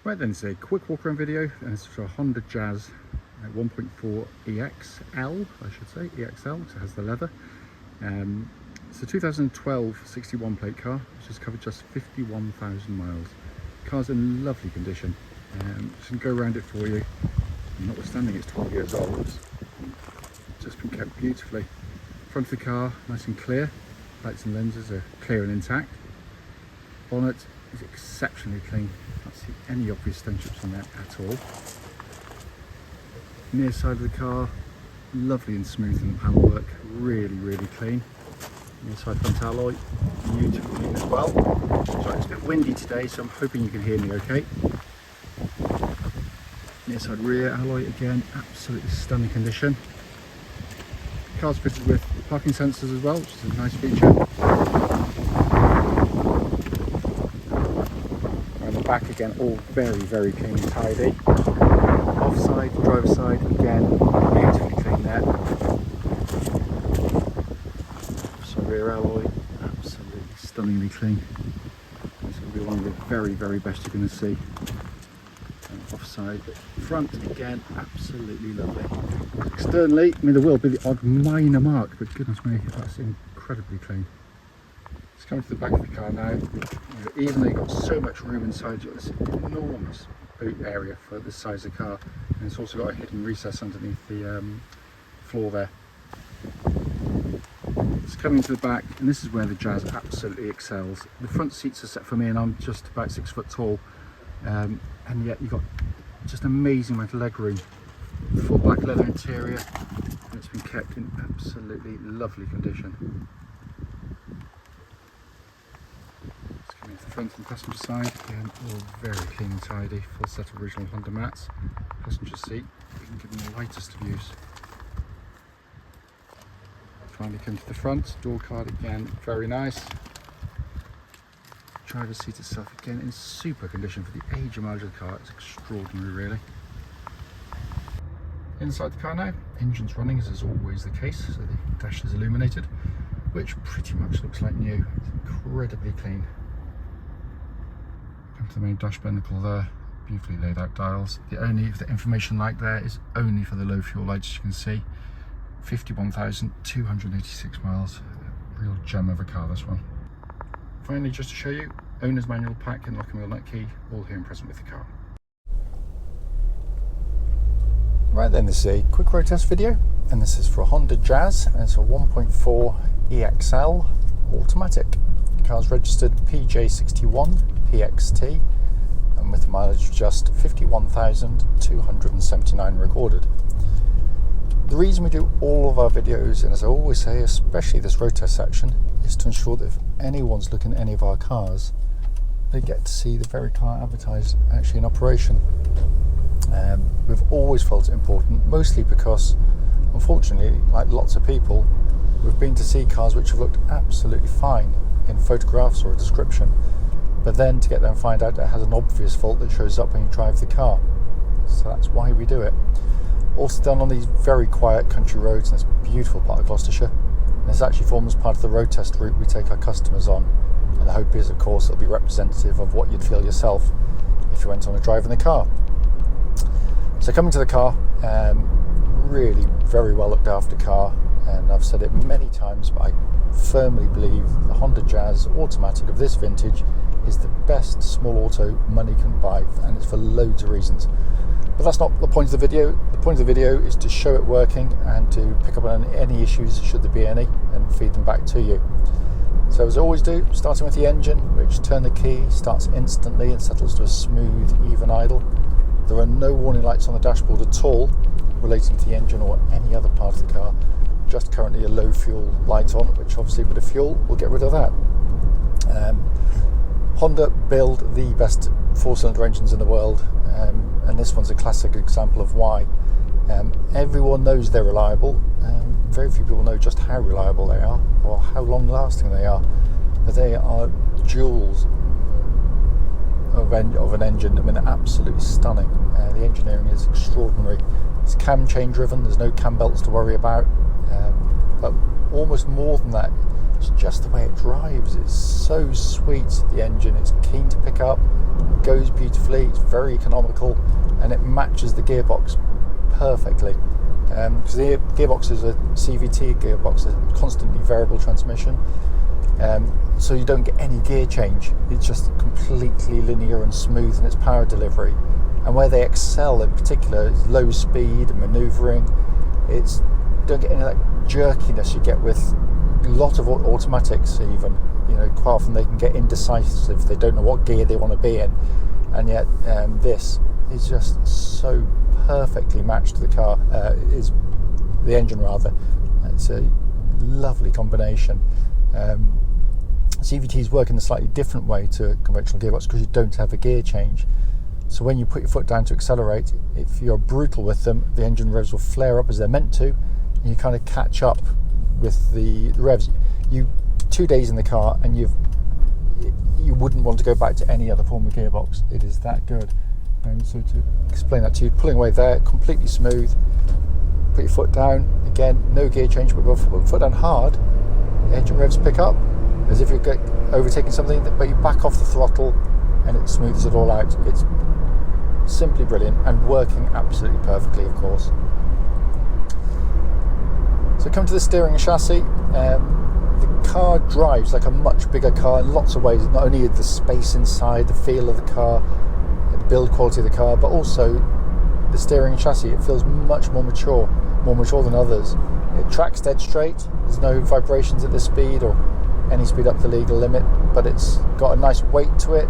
Right then, it's a quick walk around video, and it's for a Honda Jazz 1.4 EXL, I should say, EXL, because it has the leather. It's a 2012 61 plate car, which has covered just 51,000 miles. The car's in lovely condition. Just going to go around it for you. Notwithstanding it's 12 years old, it's just been kept beautifully. Front of the car, nice and clear. Lights and lenses are clear and intact. Bonnet is exceptionally clean. Can't see any obvious stone chips on there at all. Near side of the car, lovely and smooth in the panel work, really clean. Near side front alloy, beautifully clean as well. Sorry, it's a bit windy today, so I'm hoping you can hear me okay. Near side rear alloy, again, absolutely stunning condition. The car's fitted with parking sensors as well, which is a nice feature. Around the back again, all very clean and tidy. Offside, driver's side, again, beautifully clean there. So rear alloy, absolutely stunningly clean. It's going to be one of the very best you're going to see. And offside, front again, absolutely lovely. Externally, I mean, there will be the odd minor mark, but goodness me, that's incredibly clean. Let's come to the back of the car now. Even though you've got so much room inside, you've got this enormous boot area for this size of car, and it's also got a hidden recess underneath the floor there. It's coming to the back, and this is where the Jazz absolutely excels. The front seats are set for me, and I'm just about 6 foot tall, and yet you've got just an amazing amount of leg room. Full black leather interior, and it's been kept in absolutely lovely condition. It's coming to the front and passenger side, again all very clean and tidy. Full set of original Honda mats. Passenger seat, we can give them the lightest of use. Finally come to the front, door card again, very nice. Driver's seat itself again in super condition for the age and mileage of the car. It's extraordinary really. Inside the car now, engine's running as is always the case, so the dash is illuminated, which pretty much looks like new. It's incredibly clean. Come to the main dash binnacle there, beautifully laid out dials. The information light there is only for the low fuel lights, as you can see. 51,286 miles, real gem of a car this one. Finally, just to show you, owner's manual pack and lock and wheel nut key, all here and present with the car. Right then, this is a quick road test video, and this is for a Honda Jazz, and it's a 1.4 EXL automatic. The car's registered PJ61PXT, and with mileage of just 51,279 recorded. The reason we do all of our videos, and as I always say, especially this road test section, is to ensure that if anyone's looking at any of our cars, they get to see the very car advertised actually in operation. We've always felt it important, mostly because, unfortunately, like lots of people, we've been to see cars which have looked absolutely fine in photographs or a description, but then to get there and find out it has an obvious fault that shows up when you drive the car. So that's why we do it. Also done on these very quiet country roads in this beautiful part of Gloucestershire. And this actually forms part of the road test route we take our customers on. And the hope is, of course, it'll be representative of what you'd feel yourself if you went on a drive in the car. So coming to the car, really very well looked after car, and I've said it many times, but I firmly believe the Honda Jazz automatic of this vintage is the best small auto money can buy, and it's for loads of reasons. But that's not the point of the video. The point of the video is to show it working and to pick up on any issues, should there be any, and feed them back to you. So as I always do, starting with the engine, which turn the key, starts instantly and settles to a smooth, even idle. There are no warning lights on the dashboard at all relating to the engine or any other part of the car. Just currently a low fuel light on, which obviously with the fuel will get rid of that. Honda build the best 4-cylinder engines in the world, and this one's a classic example of why. Everyone knows they're reliable. Very few people know just how reliable they are or how long lasting they are, but they are jewels of an engine. I mean, they're absolutely stunning. The engineering is extraordinary. It's cam chain driven, there's no cam belts to worry about, but almost more than that, It's just the way it drives. It's so sweet, the engine. It's keen to pick up. goes beautifully, it's very economical, and it matches the gearbox perfectly. Because the gearbox is a CVT gearbox, a constantly variable transmission, so you don't get any gear change. It's just completely linear and smooth in its power delivery. And where they excel in particular is low speed and manoeuvring. You don't get any of that jerkiness you get with a lot of automatics even. You know, quite often they can get indecisive, they don't know what gear they want to be in, and yet this is just so perfectly matched to the car, is the engine rather. It's a lovely combination. CVTs work in a slightly different way to a conventional gearbox because you don't have a gear change. So when you put your foot down to accelerate, if you're brutal with them, the engine revs will flare up as they're meant to, and you kind of catch up with the revs. 2 days in the car and you wouldn't want to go back to any other form of gearbox. It is that good. So to explain that to you, pulling away there, completely smooth. Put your foot down, again, no gear change, but put your foot down hard, engine revs pick up, as if you're overtaking something, but you back off the throttle and it smooths it all out. It's simply brilliant and working absolutely perfectly, of course. So come to the steering and chassis. The car drives like a much bigger car in lots of ways, not only the space inside, the feel of the car, the build quality of the car, but also the steering and chassis. It feels much more mature than others. It tracks dead straight, there's no vibrations at this speed or any speed up the legal limit, but it's got a nice weight to it,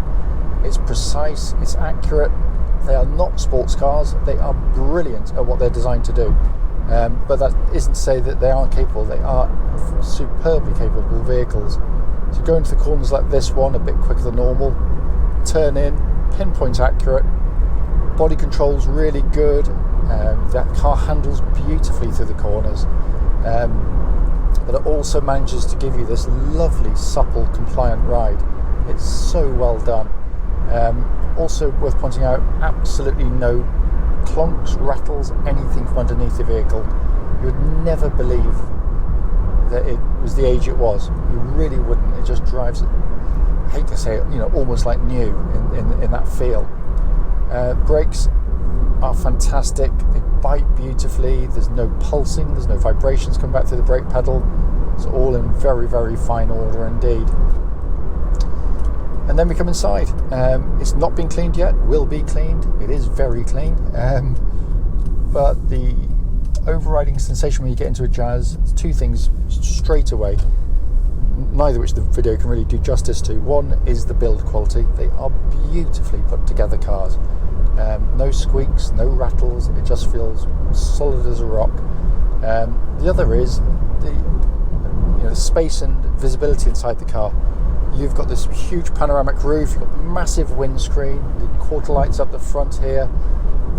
it's precise, it's accurate. They are not sports cars, they are brilliant at what they're designed to do. But that isn't to say that they aren't capable. They are superbly capable vehicles. So go into the corners like this one, a bit quicker than normal, turn in, pinpoint accurate, body control's really good, that car handles beautifully through the corners, but it also manages to give you this lovely, supple, compliant ride. It's so well done. Also worth pointing out, absolutely no clonks, rattles, anything from underneath the vehicle. You would never believe that it was the age it was. You really wouldn't. It just drives, I hate to say it, almost like new in that feel. Brakes are fantastic. They bite beautifully. There's no pulsing. There's no vibrations coming back through the brake pedal. It's all in very, very fine order indeed. And then we come inside. It's not been cleaned yet, will be cleaned. It is very clean. But the overriding sensation when you get into a Jazz, it's two things straight away, neither which the video can really do justice to. One is the build quality. They are beautifully put together cars. No squeaks, no rattles. It just feels solid as a rock. The other is the space and visibility inside the car. You've got this huge panoramic roof, you've got massive windscreen, the quarter lights up the front here.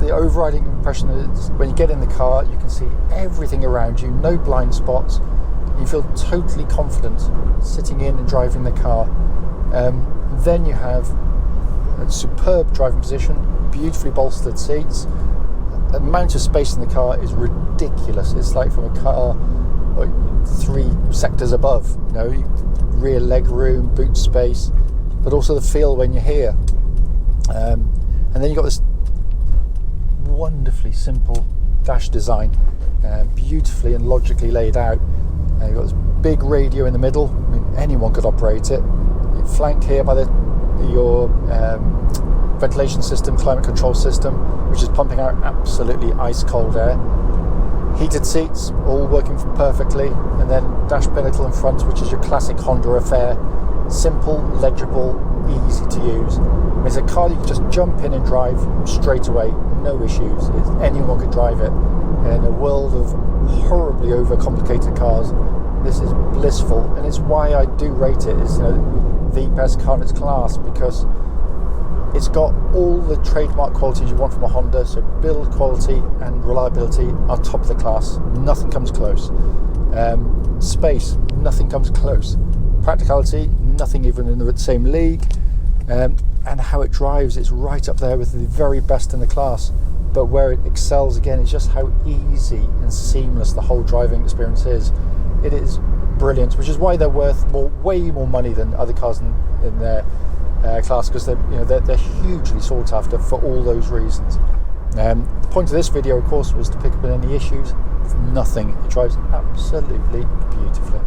The overriding impression is when you get in the car, you can see everything around you, no blind spots. You feel totally confident sitting in and driving the car. Then you have a superb driving position, beautifully bolstered seats. The amount of space in the car is ridiculous. It's like from a car 3 sectors above, rear leg room, boot space, but also the feel when you're here. And then you've got this wonderfully simple dash design, beautifully and logically laid out. You've got this big radio in the middle. I mean, anyone could operate it. You're flanked here by your ventilation system, climate control system, which is pumping out absolutely ice cold air. Heated seats, all working perfectly, and then dash pinnacle in front, which is your classic Honda affair. Simple, legible, easy to use. It's a car you can just jump in and drive straight away, no issues. Anyone could drive it. In a world of horribly overcomplicated cars, this is blissful, and it's why I do rate it as the best car in its class, because it's got all the trademark qualities you want from a Honda. So build quality and reliability are top of the class. Nothing comes close. Space, nothing comes close. Practicality, nothing even in the same league. And how it drives, it's right up there with the very best in the class. But where it excels again is just how easy and seamless the whole driving experience is. It is brilliant, which is why they're worth way more money than other cars in their class, because they're hugely sought after for all those reasons. The point of this video, of course, was to pick up on any issues. It's nothing. It drives absolutely beautifully.